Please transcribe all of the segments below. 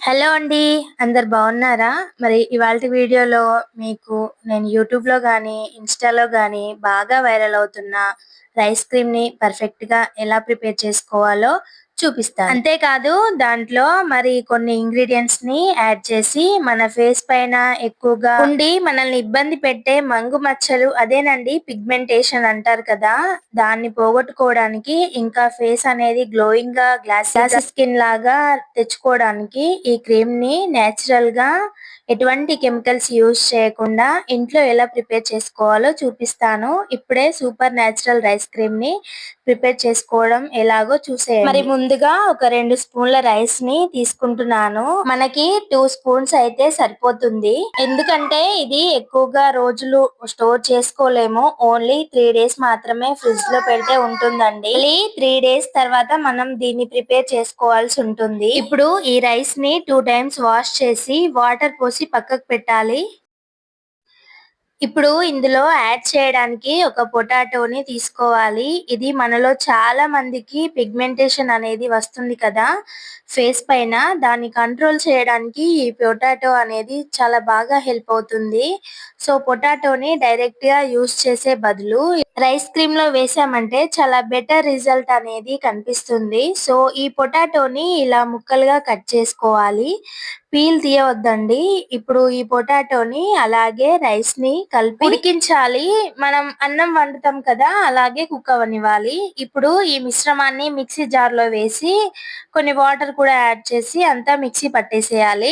Hello అండి. అందరు బాగున్నారా? మరి ఇవాల్టి వీడియోలో మీకు నేను యూట్యూబ్‌లో గానీ, ఇన్‌స్టాలో గానీ బాగా వైరల్ అవుతున్న రైస్ క్రీమ్‌ని పర్ఫెక్ట్‌గా ఎలా ప్రిపేర్ చేసుకోవాలో చూపిస్తాను. అంతేకాదు దాంట్లో మరి కొన్ని ఇంగ్రీడియెంట్స్‌ని యాడ్ చేసి మన ఫేస్ పైన ఎక్కువగా ఉండి మనల్ని ఇబ్బంది పెట్టే మంగు మచ్చలు అదేనండి పిగ్మెంటేషన్ అంటారు కదా! దాన్ని పోగొట్టుకోవడానికి ఇంకా ఫేస్ అనేది గ్లోయింగ్‌గా గ్లాసీ స్కిన్ లాగా తెచ్చుకోవడానికి ఈ క్రీమ్‌ని నేచురల్‌గా ఎటువంటి కెమికల్స్ యూజ్ చేయకుండా ఇంట్లో ఎలా ప్రిపేర్ చేసుకోవాలో చూపిస్తాను. ఇప్పుడే సూపర్ నేచురల్ రైస్ క్రీమ్‌ని ప్రిపేర్ చేసుకోవడం ఎలాగో చూసేయండి. మరి ముందుగా ఒక 2 స్పూన్ల రైస్ ని తీసుకుంటున్నాను. మనకి 2 స్పూన్స్ అయితే సరిపోతుంది. ఎందుకంటే ఇది ఎక్కువగా రోజులు స్టోర్ చేసుకోలేము. ఓన్లీ 3 డేస్ మాత్రమే ఫ్రిడ్జ్ లో పెడితే ఉంటుందండి. 3 డేస్ తర్వాత మనం దీన్ని ప్రిపేర్ చేసుకోవాల్సి ఉంటుంది. ఇప్పుడు ఈ రైస్ ని 2 టైమ్స్ వాష్ చేసి వాటర్ పోసి పక్కకు పెట్టాలి. ఇప్పుడు ఇందులో యాడ్ చేయడానికి ఒక పొటాటోని తీసుకోవాలి. ఇది మనలో చాలా మందికి పిగ్మెంటేషన్ అనేది వస్తుంది కదా ఫేస్ పైన, దాన్ని కంట్రోల్ చేయడానికి ఈ పొటాటో అనేది చాలా బాగా హెల్ప్ అవుతుంది. సో పొటాటోని డైరెక్ట్ గా యూస్ చేసే బదులు రైస్ క్రీమ్ లో వేసామంటే చాలా బెటర్ రిజల్ట్ అనేది కనిపిస్తుంది. సో ఈ పొటాటోని ఇలా ముక్కలుగా కట్ చేసుకోవాలి. పీల్ తీయవద్దండి. ఇప్పుడు ఈ పొటాటోని అలాగే రైస్ ని కలిపి ఉడికించాలి. మనం అన్నం వండుతాం కదా అలాగే కుక్ అవ్వనివ్వాలి. ఇప్పుడు ఈ మిశ్రమాన్ని మిక్సీ జార్ లో వేసి కొన్ని వాటర్ కూడా యాడ్ చేసి అంతా మిక్సీ పట్టేసేయాలి.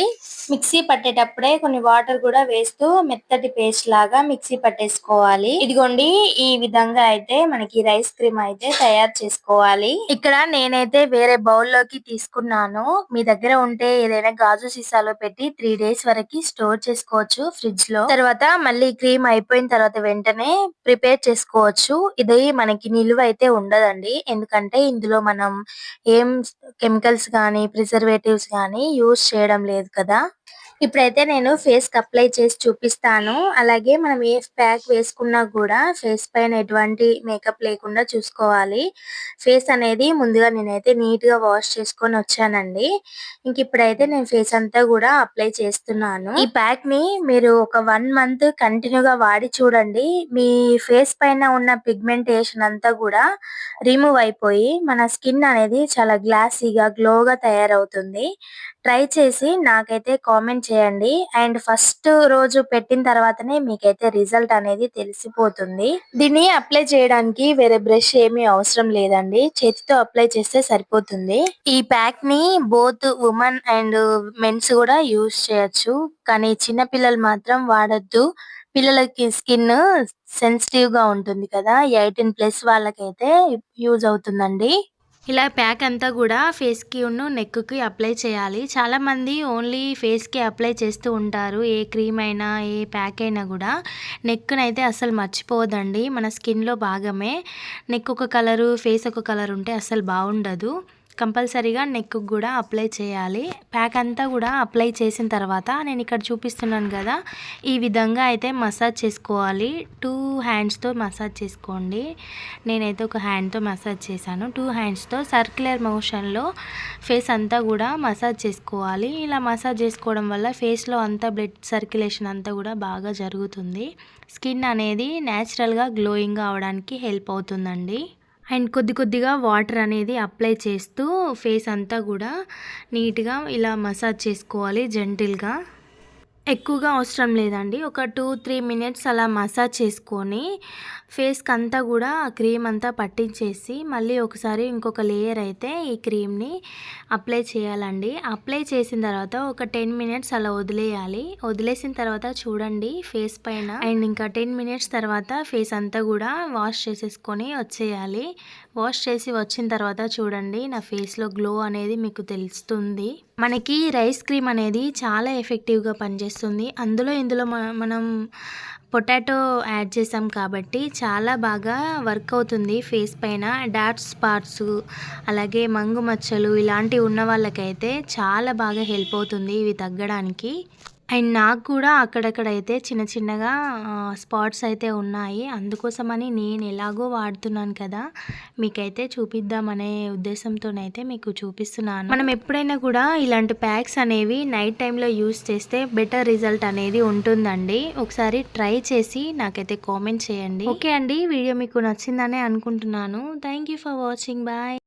మిక్సీ పట్టేటప్పుడే కొన్ని వాటర్ కూడా వేస్తూ మెత్తటి పేస్ట్ లాగా మిక్సీ పట్టేసుకోవాలి. ఇదిగోండి ఈ విధంగా అయితే మనకి రైస్ క్రీమ్ అయితే తయారు చేసుకోవాలి. ఇక్కడ నేనైతే వేరే బౌల్ లోకి తీసుకున్నాను. మీ దగ్గర ఉంటే ఏదైనా గాజు సీసాలో పెట్టి 3 డేస్ వరకు స్టోర్ చేసుకోవచ్చు ఫ్రిడ్జ్ లో. తర్వాత మళ్ళీ క్రీమ్ అయిపోయిన తర్వాత వెంటనే ప్రిపేర్ చేసుకోవచ్చు. ఇది మనకి నిలువ అయితే ఉండదండి. ఎందుకంటే ఇందులో మనం ఏం కెమికల్స్ గానీ ప్రిజర్వేటివ్స్ గానీ యూజ్ చేయడం లేదు కదా. ఇప్పుడైతే నేను ఫేస్ కి అప్లై చేసి చూపిస్తాను. అలాగే మనం ఏ ప్యాక్ వేసుకున్నా కూడా ఫేస్ పైన ఎటువంటి మేకప్ లేకుండా చూసుకోవాలి. ఫేస్ అనేది ముందుగా నేనైతే నీట్ గా వాష్ చేసుకొని వచ్చానండి. ఇంక ఇప్పుడైతే నేను ఫేస్ అంతా కూడా అప్లై చేస్తున్నాను. ఈ ప్యాక్ ని మీరు ఒక 1 మంత్ కంటిన్యూగా వాడి చూడండి. మీ ఫేస్ పైన ఉన్న పిగ్మెంటేషన్ అంతా కూడా రిమూవ్ అయిపోయి మన స్కిన్ అనేది చాలా గ్లాసీగా గ్లోగా తయారవుతుంది. ట్రై చేసి నాకైతే కామెంట్ చేయండి. అండ్ ఫస్ట్ రోజు పెట్టిన తర్వాతనే మీకైతే రిజల్ట్ అనేది తెలిసిపోతుంది. దీన్ని అప్లై చేయడానికి వేరే బ్రష్ ఏమీ అవసరం లేదండి. చేతితో అప్లై చేస్తే సరిపోతుంది. ఈ ప్యాక్ ని బోత్ ఉమెన్ అండ్ మెన్స్ కూడా యూజ్ చేయొచ్చు. కానీ చిన్న పిల్లలు మాత్రం వాడొద్దు. పిల్లలకి స్కిన్ సెన్సిటివ్ గా ఉంటుంది కదా, 18+ వాళ్ళకైతే యూజ్ అవుతుందండి. ఇలా ప్యాక్ అంతా కూడా ఫేస్కి నెక్కి అప్లై చేయాలి. చాలామంది ఓన్లీ ఫేస్కి అప్లై చేస్తూ ఉంటారు. ఏ క్రీమ్ అయినా ఏ ప్యాక్ అయినా కూడా నెక్నైతే అస్సలు మర్చిపోవద్దండి. మన స్కిన్లో భాగమే. నెక్ ఒక కలరు ఫేస్ ఒక కలర్ ఉంటే అస్సలు బాగుండదు. కంపల్సరీగా నెక్ కూడా అప్లై చేయాలి. ప్యాక్ అంతా కూడా అప్లై చేసిన తర్వాత నేను ఇక్కడ చూపిస్తున్నాను కదా, ఈ విధంగా అయితే మసాజ్ చేసుకోవాలి. 2 హ్యాండ్స్తో మసాజ్ చేసుకోండి. నేనైతే ఒక హ్యాండ్తో మసాజ్ చేశాను. 2 హ్యాండ్స్తో సర్క్యులర్ మోషన్లో ఫేస్ అంతా కూడా మసాజ్ చేసుకోవాలి. ఇలా మసాజ్ చేసుకోవడం వల్ల ఫేస్లో అంతా బ్లడ్ సర్క్యులేషన్ అంతా కూడా బాగా జరుగుతుంది. స్కిన్ అనేది న్యాచురల్గా గ్లోయింగ్గా అవడానికి హెల్ప్ అవుతుందండి. అండ్ కొద్దిగా వాటర్ అనేది అప్లై చేస్తూ ఫేస్ అంతా కూడా నీట్గా ఇలా మసాజ్ చేసుకోవాలి జెంటిల్గా. ఎక్కువగా అవసరం లేదండి. ఒక 2-3 మినిట్స్ అలా మసాజ్ చేసుకొని ఫేస్కి అంతా కూడా క్రీమ్ అంతా పట్టించేసి మళ్ళీ ఒకసారి ఇంకొక లేయర్ అయితే ఈ క్రీమ్ని అప్లై చేయాలండి. అప్లై చేసిన తర్వాత ఒక 10 మినిట్స్ అలా వదిలేయాలి. వదిలేసిన తర్వాత చూడండి ఫేస్ పైన. అండ్ ఇంకా 10 మినిట్స్ తర్వాత ఫేస్ అంతా కూడా వాష్ చేసేసుకొని వచ్చేయాలి. వాష్ చేసి వచ్చిన తర్వాత చూడండి నా ఫేస్లో గ్లో అనేది మీకు తెలుస్తుంది. మనకి రైస్ క్రీమ్ అనేది చాలా ఎఫెక్టివ్గా పనిచేస్తుంది. ఇందులో మనం పొటాటో యాడ్ చేసాం కాబట్టి చాలా బాగా వర్క్ అవుతుంది ఫేస్ పైన. డార్క్ స్పాట్స్ అలాగే మంగు మచ్చలు ఇలాంటివి ఉన్న వాళ్ళకైతే చాలా బాగా హెల్ప్ అవుతుంది ఇవి తగ్గడానికి. అండ్ నాకు కూడా అక్కడక్కడైతే చిన్న చిన్నగా స్పాట్స్ అయితే ఉన్నాయి. అందుకోసమని నేను ఎలాగో వాడుతున్నాను కదా! మీకైతే చూపిద్దామనే ఉద్దేశంతోనైతే మీకు చూపిస్తున్నాను. మనం ఎప్పుడైనా కూడా ఇలాంటి ప్యాక్స్ అనేవి నైట్ టైంలో యూస్ చేస్తే బెటర్ రిజల్ట్ అనేది ఉంటుందండి. ఒకసారి ట్రై చేసి నాకైతే కామెంట్ చేయండి. ఓకే అండి, వీడియో మీకు నచ్చిందనే అనుకుంటున్నాను. Thank you for watching. Bye.